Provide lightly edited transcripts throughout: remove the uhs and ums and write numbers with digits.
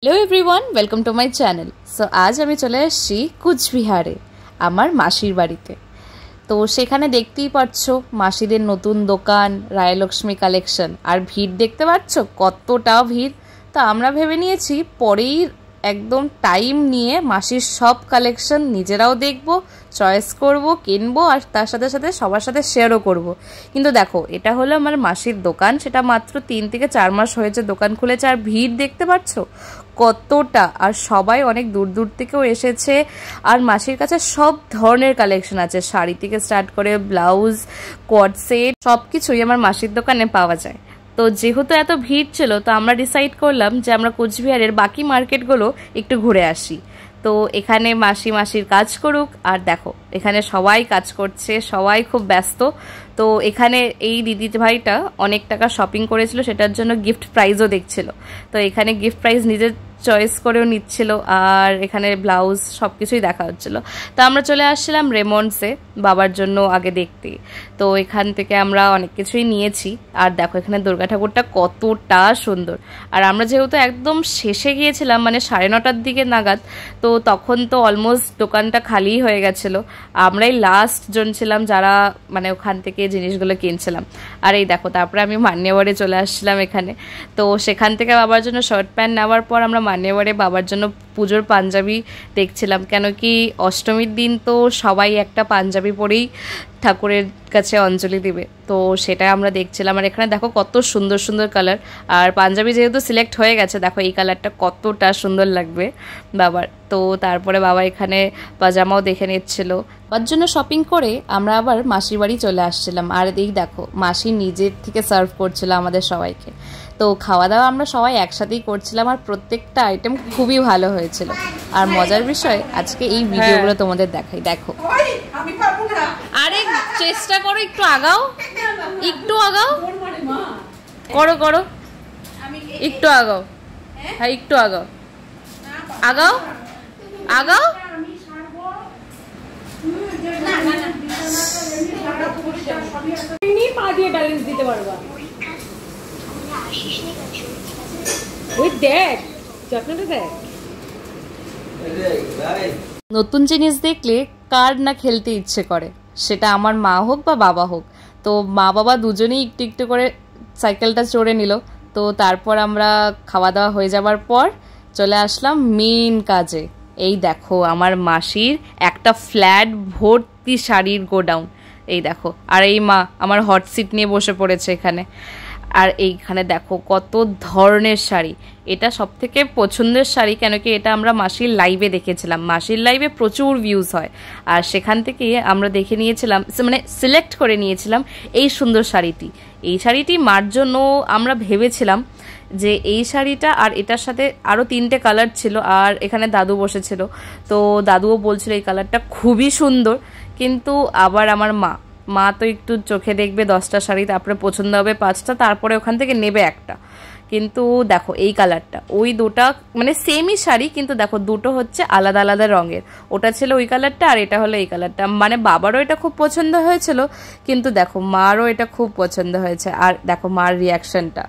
Hello everyone, welcome to my channel. So আজ আমি চলে এসেছি কুচবিহারে আমার মাসির বাড়িতে। তো সেখানে দেখতেই পাচ্ছ মাসিদের নতুন দোকান রায়লক্ষ্মী কালেকশন, আর ভিড় দেখতে পাচ্ছ কতটা ভিড়। তো আমরা ভেবে নিয়েছি পরেই একদম টাইম নিয়ে মাসির সব কালেকশন নিজেরাও দেখব, চয়েস করব, কিনবো, আর তার সাথে সাথে সবার সাথে শেয়ারও করব। কিন্তু দেখো, এটা হলো আমার মাসির দোকান, সেটা মাত্র 3 থেকে 4 মাস হয়েছে দোকান খুলেছে, আর ভিড় দেখতে পাচ্ছ কতটা। আর সবাই অনেক দূর দূর থেকেও এসেছে, আর মাসির কাছে সব ধরনের কালেকশন আছে, শাড়ি থেকে স্টার্ট করে ব্লাউজ, কোয়ার্ড সেট, সব কিছুই আমার মাসির দোকানে পাওয়া যায়। তো যেহেতু এত ভিড় ছিল, তো আমরা ডিসাইড করলাম যে আমরা কোচবিহারের বাকি মার্কেটগুলো একটু ঘুরে আসি। তো এখানে মাসির কাজ করুক, আর দেখো এখানে সবাই কাজ করছে, সবাই খুব ব্যস্ত। তো এখানে এই দিদি ভাইটা অনেক টাকা শপিং করেছিল, সেটার জন্য গিফট প্রাইজও দেখছিল। তো এখানে গিফট প্রাইজ নিজের চয়েস করেও নিচ্ছিল, আর এখানে ব্লাউজ সব কিছুই দেখা হচ্ছিল। তো আমরা চলে আসছিলাম রেমন্ডসে বাবার জন্য আগে দেখতে। তো এখান থেকে আমরা অনেক কিছুই নিয়েছি, আর দেখো এখানে দুর্গা ঠাকুরটা কতটা সুন্দর। আর আমরা যেহেতু একদম শেষে গিয়েছিলাম, মানে 9:30টার দিকে নাগাদ, তো তখন তো অলমোস্ট দোকানটা খালিই হয়ে গেছিলো। আমরাই লাস্ট জন ছিলাম যারা মানে ওখান থেকে জিনিসগুলো কিনছিলাম। আর এই দেখো, তারপরে আমি মান্যবরে চলে আসছিলাম এখানে। তো সেখান থেকে বাবার জন্য শার্ট প্যান্ট নেওয়ার পর আমরা মান্যবরে বাবার জন্য পুজোর পাঞ্জাবি দেখছিলাম, কেন কি অষ্টমীর দিন তো সবাই একটা পাঞ্জাবি পরেই ঠাকুরের কাছে অঞ্জলি দিবে। তো সেটা আমরা দেখছিলাম, আর এখানে দেখো কত সুন্দর সুন্দর কালার। আর পাঞ্জাবি যেহেতু সিলেক্ট হয়ে গেছে, দেখো এই কালারটা কতটা সুন্দর লাগবে বাবার। তো তারপরে বাবা এখানে পাজামাও দেখে নিচ্ছিল। তার জন্য শপিং করে আমরা আবার মাসির বাড়ি চলে আসছিলাম। আর এই দেখো মাসি নিজের থেকে সার্ভ করছিল আমাদের সবাইকে। তো খাওয়া দাওয়া আমরা সবাই একসাথেই করছিলাম, আর প্রত্যেকটা আইটেম খুবই ভালো হয়েছিল। আর মজার বিষয়, আজকে এই ভিডিওগুলো তোমাদের দেখাই। দেখো, আরে চেষ্টা করো, একটু আগাও, একটু আগাও, করো করো, একটু আগাও, হ্যাঁ একটু আগাও, আগাও আগাও। পা দিয়ে ব্যালেন্স দিতে পারবা। ওই দেখ, যত্নটা দেখ। নতুন জিনিস দেখলে কার না খেলতে ইচ্ছে করে, সেটা আমার মা হোক বা বাবা হোক। তো মা বাবা দুজনেই একটু একটু করে সাইকেলটা চড়ে নিল। তো তারপর আমরা খাওয়া দাওয়া হয়ে যাবার পর চলে আসলাম মেন কাজে। এই দেখো আমার মাসির একটা ফ্ল্যাট ভর্তি শাড়ির গোডাউন। এই দেখো, আর এই মা আমার হট সিট নিয়ে বসে পড়েছে এখানে। আর এইখানে দেখো কত ধরনের শাড়ি। এটা সব থেকে পছন্দের শাড়ি, কেন কি এটা আমরা মাসির লাইভে দেখেছিলাম। মাসির লাইভে প্রচুর ভিউজ হয়, আর সেখান থেকে আমরা দেখে নিয়েছিলাম, মানে সিলেক্ট করে নিয়েছিলাম এই সুন্দর শাড়িটি। এই শাড়িটি মার জন্য আমরা ভেবেছিলাম যে এই শাড়িটা, আর এটার সাথে আরও 3টে কালার ছিল, আর এখানে দাদু বসেছিল। তো দাদুও বলছিল এই কালারটা খুবই সুন্দর। কিন্তু আবার আমার মা তো একটু চোখে দেখবে 10টা শাড়ি, তারপরে পছন্দ হবে 5টা, তারপরে ওখান থেকে নেবে একটা। কিন্তু দেখো এই কালারটা, ওই দুটা মানে সেমই শাড়ি, কিন্তু দেখো দুটো হচ্ছে আলাদা আলাদা রঙের। ওটা ছিল ওই কালারটা, আর এটা হলো এই কালারটা। মানে বাবারও এটা খুব পছন্দ হয়েছিল, কিন্তু দেখো মারও এটা খুব পছন্দ হয়েছে। আর দেখো মার রিয়াকশনটা।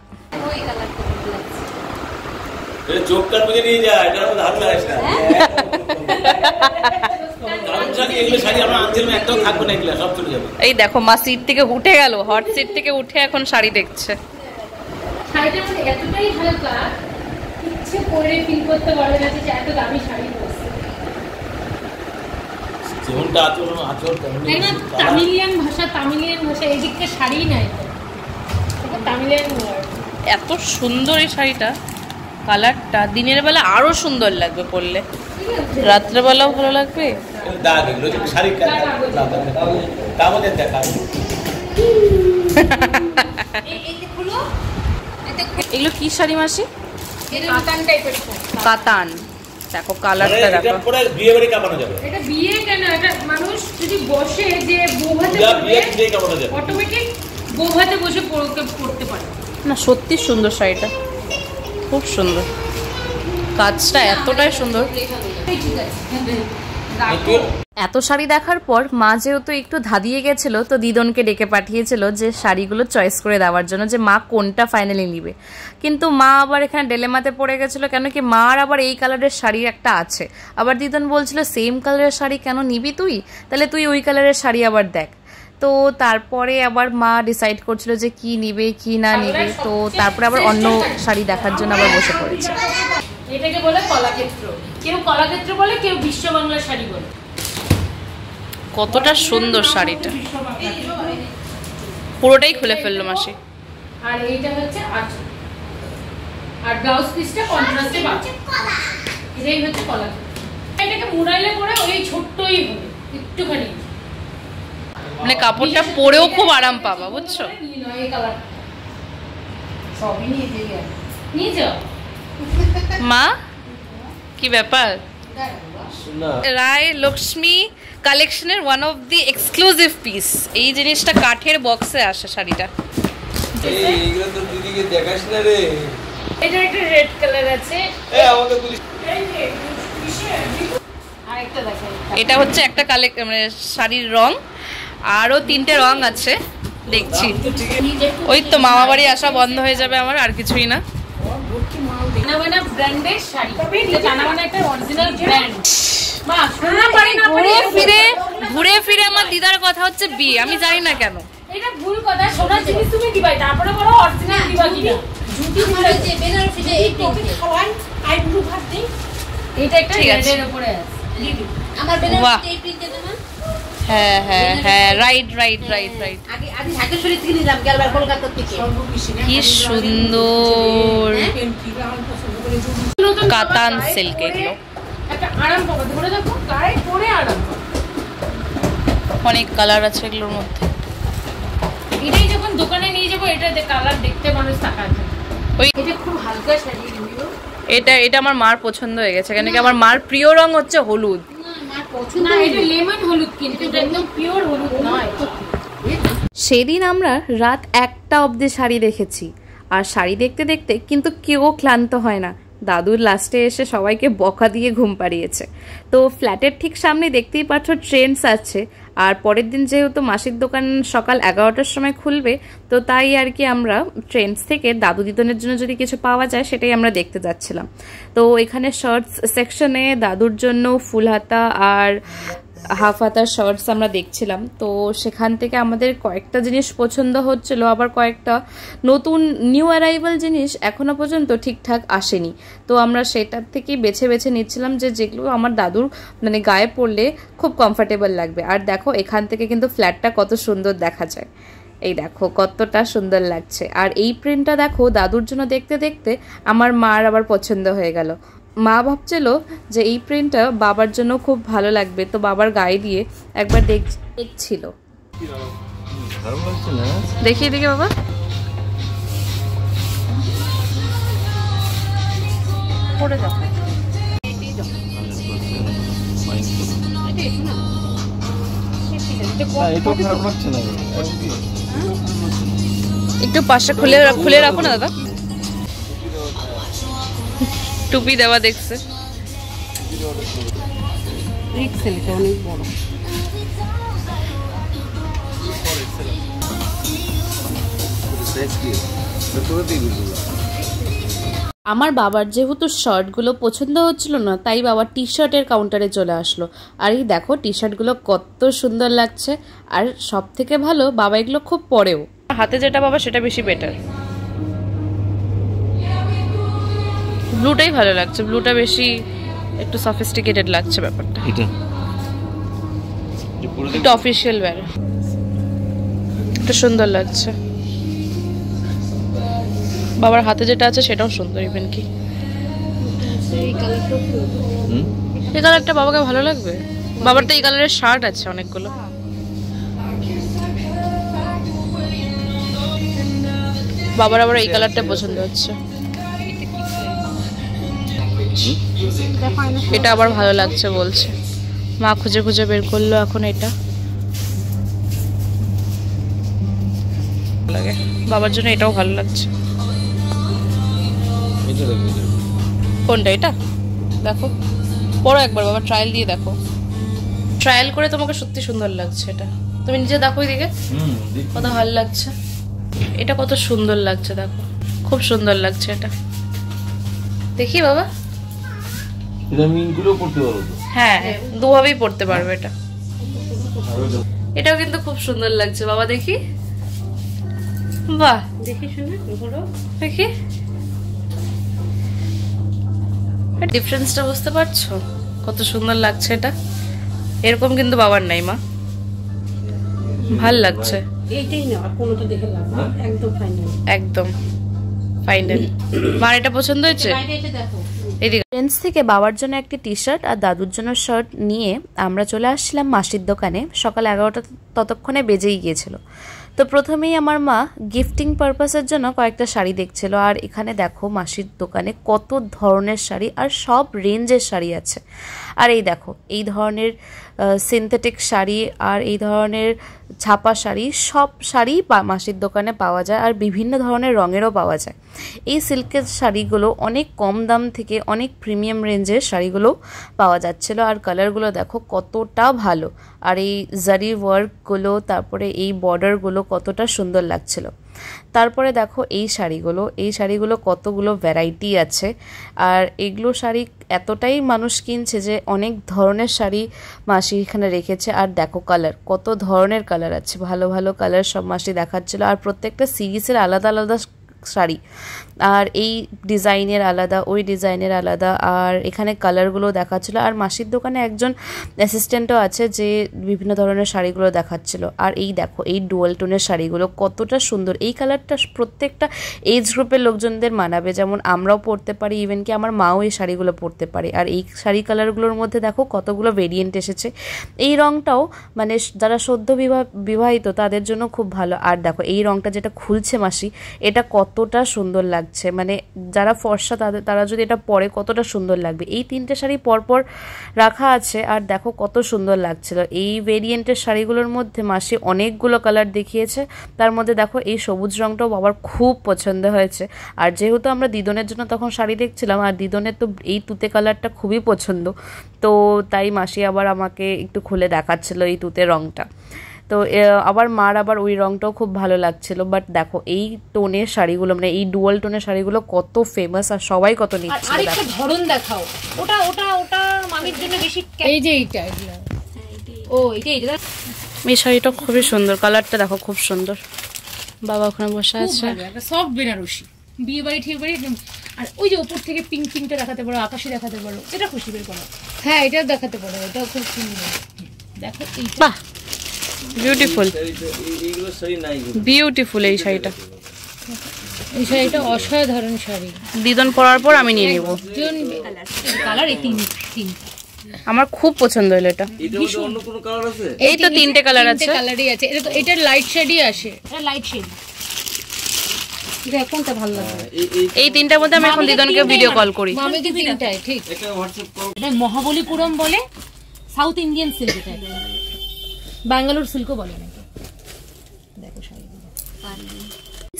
এই দেখো মা সিট থেকে উঠে গেল, হট সিট থেকে উঠে এখন শাড়ি দেখছে। শাড়িটা মানে এতটাই হালকা, ইচ্ছে করে ফিল করতে পারবে না যে এত দামি শাড়ি পরছে। যেমনটা আচরণ তামিলিয়ান ভাষা এদিকে শাড়ি নাই, তামিলিয়ান ওয়ার্ড। এত সুন্দর এই শাড়িটা, কালারটা দিনের বেলা আরো সুন্দর লাগবে পরলে, রাত্রেবেলাও ভালো লাগবে। এগুলো কি শাড়ি মাসি? কাতান। দেখো কালারটা দেখো, বিয়ে বাড়ি কামানো যাবে। এটা বিয়ে কেন, এটা মানুষ যদি বসে যে বউভাতে পড়বে, অটোমেটিক বউভাতে বসে পড়তে পারে না। সত্যি সুন্দর শাড়িটা, খুব সুন্দর, কাজটা এতটাই সুন্দর। এত শাড়ি দেখার পর মা যেহেতু একটু ধাঁধিয়ে গেছিলো, তো দিদনকে ডেকে পাঠিয়েছিল যে শাড়িগুলো চয়েস করে দেওয়ার জন্য, যে মা কোনটা ফাইনালি নিবে। কিন্তু মা আবার এখানে ডেলেমাতে পড়ে গেছিলো, কেন কি মার আবার এই কালারের শাড়ি একটা আছে। আবার দিদন বলছিল সেম কালারের শাড়ি কেন নিবি তুই, তাহলে তুই ওই কালারের শাড়ি আবার দেখ। তো তারপরে আবার মা ডিসাইড করছিল যে কি নিবে কি না নিবে, তো তারপরে আবার অন্য শাড়ি দেখার জন্য আবার বসে পড়েছে। এটাকে বলে কলাক্ষেত্র, কেউ কলাক্ষেত্র বলে, কেউ বিশ্ব বাংলা শাড়ি বলে। কতটা সুন্দর শাড়িটা, পুরোটাই খুলে ফেললো মাসি। আর এইটা হচ্ছে আঁচল, আর ব্লাউজ পিসটা কন্ট্রাস্টে পাবে। এটাই হচ্ছে কলাক্ষেত্র। এটাকে মুড়াইলে পরে ওই ছোট্টই হবে একটুখানি, মানে কাপড়টা পরেও খুব আরাম পাবা, বুঝছো? এই কালার সবই নিয়ে যাও। মা কি ব্যাপার? রায় লক্ষ্মী কালেকশনের one of the exclusive piece. এই জিনিসটা কাঠের বক্সে আসে শাড়িটা। এইগুলো তো দিদিকে দেখাস না রে। এটা একটা রেড কালার আছে, আমাকে বলিস। আরেকটা দেখাই, এটা হচ্ছে একটা মানে শাড়ির রং, আরো 3টে রং আছে দেখছি। ওই তো মামা বাড়ি আসা বন্ধ হয়ে যাবে আমার, আর কিছুই না। জানাবানা ব্র্যান্ডের শাড়ি, জানাবানা একটা অরিজিনাল ব্র্যান্ড। মা ঘুরে ফিরে আমার দিদার কথা হচ্ছে বিয়ে, আমি জানি না কেন। এটা ভুল কথা, সোনার জিনিস তুমি দিবাই, তারপরে বলো অরিজিনাল দিবা কিনা। জুতি ভুল আছে, বেনারসি যে এই টপিকে খাওয়ান আইব্রু ভাত দিই। এটা একটা রেডের উপরে আছে দিদি, আমার বেনারসি এই প্রিন্টে না। হ্যাঁ হ্যাঁ হ্যাঁ, রাইট। আগে ঢাকেশ্বরী থেকে নিলাম, গেলবার কলকাতা থেকে। কি সুন্দর কাতান সিল্ক এগুলো, একটা আরাম পাবে, ধরে দেখো গায়ে পরে আরাম পাবে। অনেক কালার আছে এগুলোর মধ্যে। এটাই যখন দোকানে নিয়ে যাবো, এটা কালার দেখতে মানুষ তাকাচ্ছে। ওই এটা খুব হালকা শাড়ি, এটা আমার মার পছন্দ হয়ে গেছে, কেন কি আমার মার প্রিয় রং হচ্ছে হলুদ। না, এটা লেমন হলুদ, কিন্তু এটা একদম পিওর হলুদ নয়। সেদিন আমরা রাত 1টা অবধি শাড়ি দেখেছি, আর শাড়ি দেখতে দেখতে কিন্তু কেউ ক্লান্ত হয় না। দাদুর লাস্টে এসে সবাইকে বকা দিয়ে ঘুম পাড়িয়েছে। তো ফ্ল্যাটের ঠিক সামনে দেখতেই পাচ্ছ ট্রেন্ডস আছে, আর পরের দিন যেহেতু মাসির দোকান সকাল 11টার সময় খুলবে, তো তাই আর কি আমরা ট্রেন্ডস থেকে দাদু দিদনের জন্য যদি কিছু পাওয়া যায় সেটাই আমরা দেখতে যাচ্ছিলাম। তো এখানে শার্টস সেকশনে দাদুর জন্য ফুল হাতা আর হাফ হাতার শার্টস আমরা দেখছিলাম। তো সেখান থেকে আমাদের কয়েকটা জিনিস পছন্দ হচ্ছিল, আবার কয়েকটা নতুন নিউ অ্যারাইভাল জিনিস এখনো পর্যন্ত ঠিকঠাক আসেনি। তো আমরা সেটার থেকেই বেছে বেছে নিচ্ছিলাম যে যেগুলো আমার দাদুর মানে গায়ে পরলে খুব কমফর্টেবল লাগবে। আর দেখো এখান থেকে কিন্তু ফ্ল্যাটটা কত সুন্দর দেখা যায়, এই দেখো কতটা সুন্দর লাগছে। আর এই প্রিন্টটা দেখো দাদুর জন্য দেখতে দেখতে আমার মার আবার পছন্দ হয়ে গেল। মা ভাবছিল যে এই প্রিন্টটা বাবার জন্য খুব ভালো লাগবে, তো বাবার গায়ে দিয়ে একবার দেখছিল। দেখিয়ে দেখি বাবা, পড়ে যাও। একটু পাশে খুলে রাখো না দাদা, টুপি দেওয়া দেখছে। অনেক বড়। আমার বাবার যেহেতু শার্টগুলো পছন্দ হচ্ছিল না, তাই বাবা টি শার্টের কাউন্টারে চলে আসলো। আর এই দেখো টি শার্টগুলো কত সুন্দর লাগছে, আর সব থেকে ভালো বাবা এগুলো খুব পরেও। হাতে যেটা বাবা সেটা বেশি বেটার। ব্লুটাই ভালো লাগছে, ব্লুটা বেশি একটু সফিস্টিকেটেড লাগছে ব্যাপারটা। এটা অফিসিয়াল ওয়্যার, এটা সুন্দর লাগছে। বাবার হাতে যেটা আছে সেটাও সুন্দর। ইভেন কি এই কালারটা বাবাকে ভালো লাগবে। বাবার তো এই কালারের শার্ট আছে অনেকগুলো। বাবার আবার এই কালারটা পছন্দ হচ্ছে, এটা আবার ভালো লাগছে বলছে। মা খুঁজে খুঁজে বের করলো এখন এটা লাগে, বাবার জন্য এটাও ভালো লাগছে। কোনটা? এটা দেখো, পরো একবার বাবা, ট্রায়াল দিয়ে দেখো। ট্রায়াল করে তোমাকে সত্যি সুন্দর লাগছে এটা। তুমি নিজে দেখো এদিকে কত ভালো লাগছে, এটা কত সুন্দর লাগছে দেখো, খুব সুন্দর লাগছে এটা। দেখি বাবা, এটা মিনগুলো পড়তে পারো তো? হ্যাঁ দুভাবেই পড়তে পারবে এটা। এটাও কিন্তু খুব সুন্দর লাগছে বাবা, দেখি। বাহ, দেখি শুনে ঘোরো, দেখি ডিফারেন্সটা বুঝতে পারছো কত সুন্দর লাগছে এটা। এরকম কিন্তু বাবার নাই মা, ভাল লাগছে। এইটাই না, আর কোনোটা দেখে লাভ না, একদম ফাইনাল, একদম ফাইনাল। মার এটা পছন্দ হয়েছে? বাইরে এসে দেখো। ফ্রেন্ডস থেকে বাবার জন্য একটি টি শার্ট আর দাদুর জন্য শার্ট নিয়ে আমরা চলে আসছিলাম মাসির দোকানে। সকাল 11টা ততক্ষণে বেজেই গিয়েছিল। তো প্রথমেই আমার মা গিফটিং পারপাসের জন্য কয়েকটা শাড়ি দেখছিল। আর এখানে দেখো মাসির দোকানে কত ধরনের শাড়ি আর সব রেঞ্জের শাড়ি আছে। আর এই দেখো এই ধরনের সিনথেটিক শাড়ি আর এই ধরনের ছাপা শাড়ি, সব শাড়ি মাসির দোকানে পাওয়া যায় আর বিভিন্ন ধরনের রঙেরও পাওয়া যায়। এই সিল্কের শাড়িগুলো অনেক কম দাম থেকে অনেক প্রিমিয়াম রেঞ্জের শাড়িগুলো পাওয়া যাচ্ছিল। আর কালারগুলো দেখো কতটা ভালো, আর এই জারি ওয়ার্কগুলো, তারপরে এই বর্ডারগুলো কতটা সুন্দর লাগছিল। তারপরে দেখো এই শাড়িগুলো কতগুলো ভ্যারাইটি আছে। আর এগুলো শাড়ি এতটাই মানুষ কিনছে যে অনেক ধরনের শাড়ি মাসি এখানে রেখেছে। আর দেখো কালার, কত ধরনের কালার আছে, ভালো ভালো কালার সব মাসি দেখাচ্ছিল। আর প্রত্যেকটা সিরিজের আলাদা আলাদা শাড়ি, আর এই ডিজাইনের আলাদা, ওই ডিজাইনের আলাদা, আর এখানে কালারগুলো দেখাচ্ছিল। আর মাসির দোকানে একজন অ্যাসিস্ট্যান্টও আছে যে বিভিন্ন ধরনের শাড়িগুলো দেখাচ্ছিল। আর এই দেখো এই ডুয়াল টোনের শাড়িগুলো কতটা সুন্দর। এই কালারটা প্রত্যেকটা এজ গ্রুপের লোকজনদের মানাবে, যেমন আমরাও পরতে পারি, ইভেন কি আমার মাও এই শাড়িগুলো পরতে পারে। আর এই শাড়ি কালারগুলোর মধ্যে দেখো কতগুলো ভেরিয়েন্ট এসেছে। এই রঙটাও মানে যারা সদ্য বিবাহিত তাদের জন্য খুব ভালো। আর দেখো এই রঙটা যেটা খুলছে মাসি, এটা কতটা সুন্দর লাগছে, মানে যারা ফর্সা তারা যদি এটা পরে কতটা সুন্দর লাগবে। এই তিনটে শাড়ি পরপর রাখা আছে আর দেখো কত সুন্দর লাগছিল। এই ভেরিয়েন্টের শাড়িগুলোর মধ্যে মাসি অনেকগুলো কালার দেখিয়েছে। তার মধ্যে দেখো এই সবুজ রঙটাও বাবার খুব পছন্দ হয়েছে। আর যেহেতু আমরা দিদনের জন্য তখন শাড়ি দেখছিলাম, আর দিদনের তো এই তুতে কালারটা খুবই পছন্দ, তো তাই মাসি আবার আমাকে একটু খুলে দেখাচ্ছিল এই তুতে রঙটা। তো আবার মার আবার ওই রঙটাও খুব ভালো লাগছিল। বাট দেখো এই টোনের শাড়িগুলো, মানে এই ডুয়াল টোনের শাড়িগুলো কত ফেমাস আর সবাই কত নিচ্ছে। আর একটা ধরন দেখাও, ওটা ওটা ওটা মামির জন্য বেশি। এই যে এইটা, ও এইটা এই শাড়িটা খুবই সুন্দর, কালারটা দেখো খুব সুন্দর। বাবা ওখানে বসে আছে, একটা সফট বেনারসি, বিয়ে বাড়ি ঠিক বাড়ি। আর ওই যে উপর থেকে পিঙ্ক পিঙ্কটা দেখাতে পারো, আকাশি দেখাতে পারো, এটা খুশি বের করো। হ্যাঁ এটা দেখাতে পারো, এটাও খুব সুন্দর। দেখো এইটা, বাহ বিউটিফুল, বিউটিফুল এই শাড়িটা। এই শাড়িটা অসাধারণ শাড়ি, দিদন পরার পর আমি নিয়ে নেব। কালার এই তিন, আমার খুব পছন্দ হলো এটা। এই তো তিনটে কালার আছে, কালারই আছে। এটা তো এটা লাইট শেডই আসে, এটা লাইট শেড। এটা কোনটা ভালো লাগে? এই তিনটার মধ্যে আমি এখন দিদনকে ভিডিও কল করি। মামিকে তিনটাই ঠিক। এটা মহাবলীপুরম বলে, সাউথ ইন্ডিয়ান সিল্ক, এটা ব্যাঙ্গালোর সিল্কও বলে নাকি। দেখো শাড়িগুলো,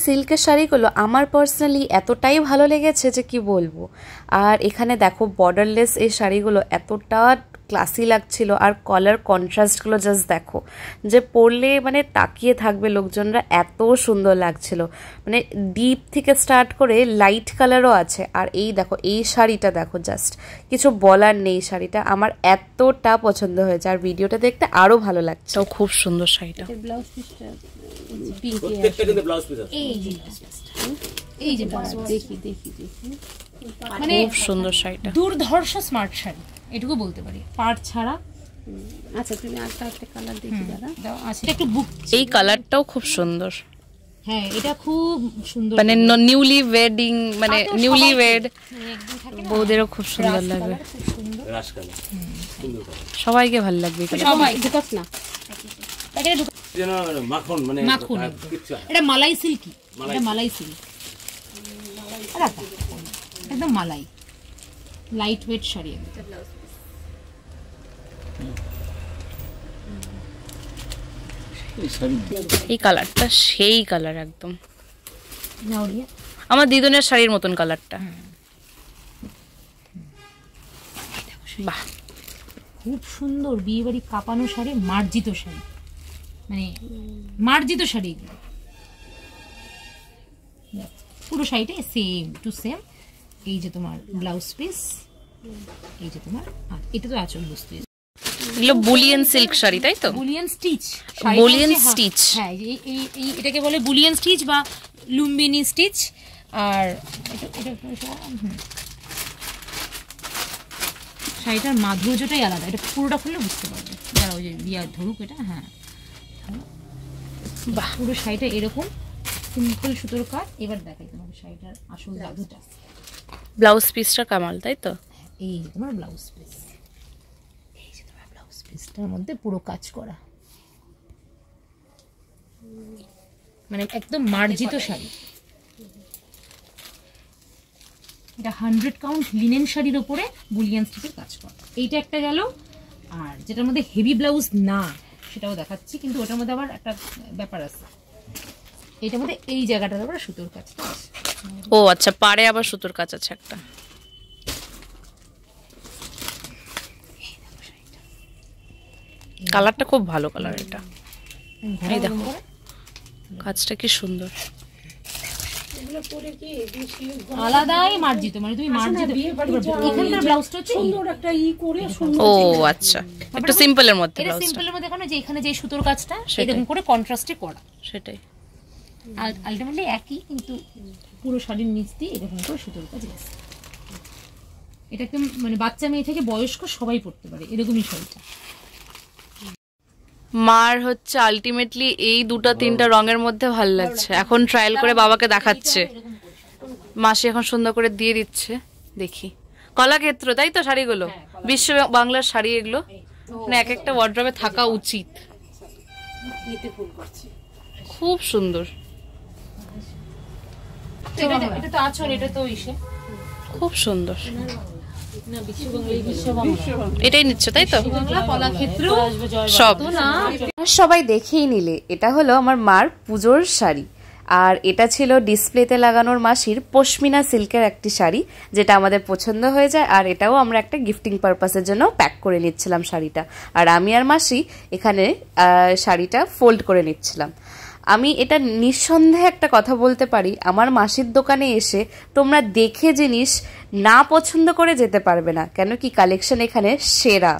সিল্কের শাড়িগুলো আমার পার্সোনালি এতটাই ভালো লেগেছে যে কি বলবো। আর এখানে দেখো বর্ডারলেস এই শাড়িগুলো এতটা ক্লাসি লাগছিল। আর কালার কন্ট্রাস্টগুলো জাস্ট দেখো, যে পরলে মানে তাকিয়ে থাকবে লোকজনরা, এত সুন্দর লাগছিল। মানে ডিপ থেকে স্টার্ট করে লাইট কালারও আছে। আর এই দেখো এই শাড়িটা দেখো, জাস্ট কিছু বলার নেই, শাড়িটা আমার এতটা পছন্দ হয়েছে। আর ভিডিওটা দেখতে আরো ভালো লাগছে, খুব সুন্দর শাড়িটা। ব্লাউজ পিসটা পিঙ্ক, এই যে দেখি দেখি দেখি, মানে খুব সুন্দর শাড়িটা, দুর্ধর্ষ স্মার্ট শাড়ি এটুকু বলতে পারি, পাড় ছাড়া। আচ্ছা তুমি আরেকটা কালার দেখি দাদা, দাও। আচ্ছা একটু বুক, এই কালারটাও খুব সুন্দর। হ্যাঁ এটা খুব সুন্দর, মানে নিউলি ওয়েডিং, মানে নিউলি ওয়েড বউদেরও খুব সুন্দর লাগবে, সবাইকে ভালো লাগবে। সবাই ঢুকাস না, মাখন, মানে মাখন। এটা মালাই সিল্কি, এটা মালাই সিল্ক, একদম মালাই লাইট ওয়েট শাড়ি। এই কালারটা সেই কালার একদম আমার দিদনের শাড়ির মতন কালারটা। বাহ খুব সুন্দর বিয়ে বাড়ি কাঁপানো শাড়ি, মার্জিত শাড়ি, মানে মার্জিত শাড়ি এগুলো পুরো শাড়িটা সেম টু সেম। এই যে তোমার ব্লাউজ পিস, এই যে তোমার এটা তো আঁচল বস্তু, এগুলো বুলিয়ান সিল্ক শাড়ি তাই তো? বুলিয়ান স্টিচ, বুলিয়ান স্টিচ, হ্যাঁ এটাকে বলে বুলিয়ান স্টিচ বা লুম্বিনি স্টিচ। আর শাড়িটার মাধুর্যটাই আলাদা, এটা পুরোটা খুললে বুঝতে পারবে যারা ওই যে বিয়া ধরুক এটা। হ্যাঁ বাহ, পুরো শাড়িটা এরকম সিম্পল সুতোর কাজ। এবার দেখাই তোমাকে শাড়িটার আসল জাদুটা। ব্লাউজ পিসটা কামাল তাই তো? এই তোমার ব্লাউজ পিস, এই যে তোমার ব্লাউজ পিসটার মধ্যে পুরো কাজ করা, মানে একদম মার্জিত শাড়ি। এটা 100 কাউন্ট লিনেন শাড়ির উপরে বুলিয়ান স্টিচের কাজ করা। এইটা একটা গেল। আর যেটার মধ্যে হেভি ব্লাউজ না সেটাও দেখাচ্ছি, কিন্তু ওটার মধ্যে আবার একটা ব্যাপার আছে, এটার মধ্যে এই জায়গাটার আবার সুতোর কাজ আছে। ও আচ্ছা, পাড়ে আবার সুতোর কাজ আছে একটা। কালারটা খুব ভালো কালার এটা, এই দেখো কাজটা কি সুন্দর। আলাদাই মার্জিত, মানে তুমি মার্জিত এখানকার ব্লাউজটা হচ্ছে সুন্দর একটা ই করে সুন্দর। ও আচ্ছা, একটু সিম্পলের মধ্যে এটা ব্লাউজটা, সিম্পলের মধ্যে দেখো যে এখানে যে সুতোর কাজটা এরকম করে কন্ট্রাস্টে করা, সেটাই। আলটিমেটলি একই, কিন্তু পুরো শাড়ির নিচ দিয়ে এরকম করে সুতোর কাজ আছে। এটা একদম মানে বাচ্চা মেয়ে থেকে বয়স্ক সবাই পড়তে পারে এরকমই শাড়িটা। মার হচ্ছে আলটিমেটলি এই দুটো তিনটা রঙের মধ্যে ভালো লাগছে, এখন ট্রায়াল করে বাবাকে দেখাচ্ছে। মাসি এখন সুন্দর করে দিয়ে দিচ্ছে, দেখি। কলাক্ষেত্র তাই তো শাড়িগুলো? বিশ্ব বাংলার শাড়ি এগুলো, মানে এক একটা ওয়ার্ড্রবে থাকা উচিত। খুব সুন্দর, এটা তো আঁচল, এটা তো ইসে খুব সুন্দর। এটাই নিচ্ছ তাই তো? সব সবাই দেখেই নিলে এটা হলো আমার মার পুজোর শাড়ি। আর এটা ছিল ডিসপ্লেতে লাগানোর মাসির পশমিনা সিল্কের একটি শাড়ি, যেটা আমাদের পছন্দ হয়ে যায়। আর এটাও আমরা একটা গিফটিং পারপাসের জন্য প্যাক করে নিচ্ছিলাম শাড়িটা। আর আমি আর মাসি এখানে শাড়িটা ফোল্ড করে নিচ্ছিলাম। আমি এটা নিঃসন্দেহে একটা কথা বলতে পারি, আমার মাসির দোকানে এসে তোমরা দেখে জিনিস না পছন্দ করে যেতে পারবে না, কেন কি কালেকশন এখানে সেরা।